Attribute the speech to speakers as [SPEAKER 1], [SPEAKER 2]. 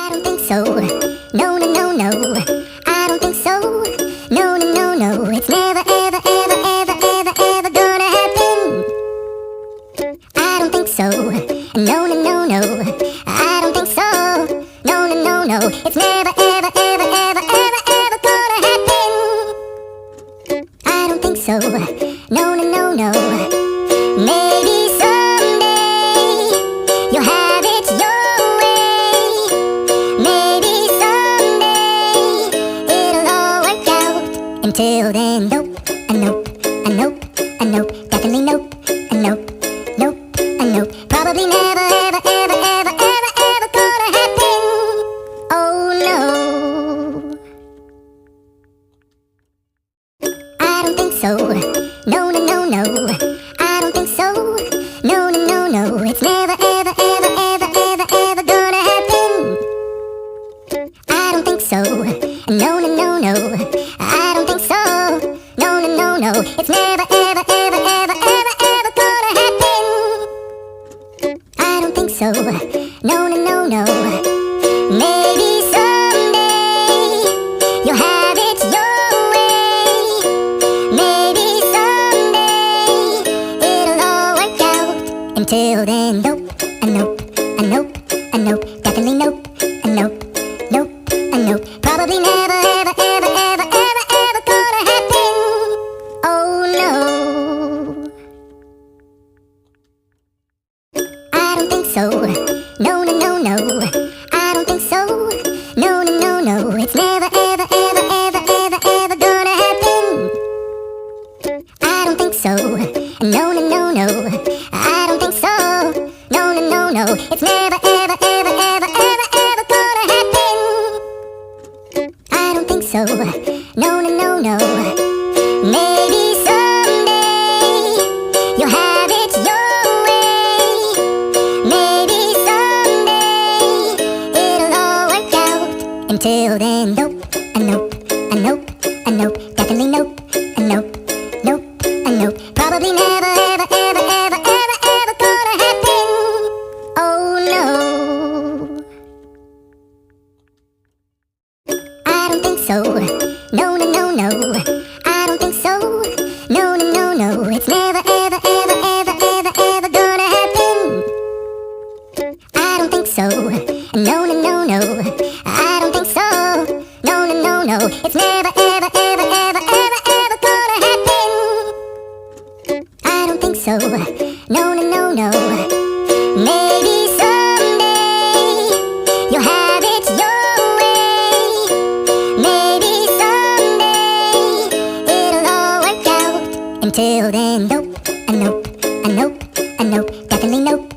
[SPEAKER 1] I don't think so. No, no, no, no. I don't think so. No, no, no, no. It's never, ever, ever, ever, ever, ever gonna happen. I don't think so. No, no, no, no. I don't think so. No, no, no, no. It's never, ever, ever, ever, ever, ever gonna happen. I don't think so. No, no, no, no. Maybe someday you'll have it your way. Maybe someday it'll all work out. Until then, nope, a nope, a nope, a nope, definitely nope, a nope, nope, a nope. Probably never, ever, ever, ever, ever, ever gonna happen. Oh no. I don't think so. No, no, no, no. I don't think so. No, no, no, no. It's never, ever, ever, ever, ever, ever gonna happen. I don't think so. No, no, no, no. I don't think so. No, no, no, no. It's never, ever, ever, ever, ever, ever gonna happen. I don't think so. No, no, no, no. Maybe someday you'll have it your way. Maybe someday it'll all work out. Until then, nope, a nope, a nope, a nope, definitely nope, a nope, nope, a nope. Probably never, ever, ever, ever, ever, ever gonna happen. Oh no. I don't think so. No, no, no, no. I don't think so. No, no, no, no. It's never, ever, ever, ever, ever, ever gonna happen. I don't think so. No, no, no, no. I don't think so. No, no, no, no. It's never, ever, ever, ever, ever, ever gonna happen. I don't think so. No, no, no, no. Maybe someday you'll have it your way. Maybe someday it'll all work out. Until then, nope, a nope, a nope, a nope, definitely nope, a nope, nope, a nope. Probably never, ever, ever, ever, ever, ever gonna happen. Oh no. I don't think so. No, no, no, no. I don't think so. No, no, no, no. It's never, ever, ever, ever, ever, ever gonna happen. I don't think so. No, no, no, no. I don't think so. No, no, no, no. It's never, ever, ever, ever, ever, ever gonna happen. I don't think so. No, no, no, no. Maybe someday you'll have it your way. Maybe someday it'll all work out. Until then, nope, a nope, a nope, a nope, definitely nope,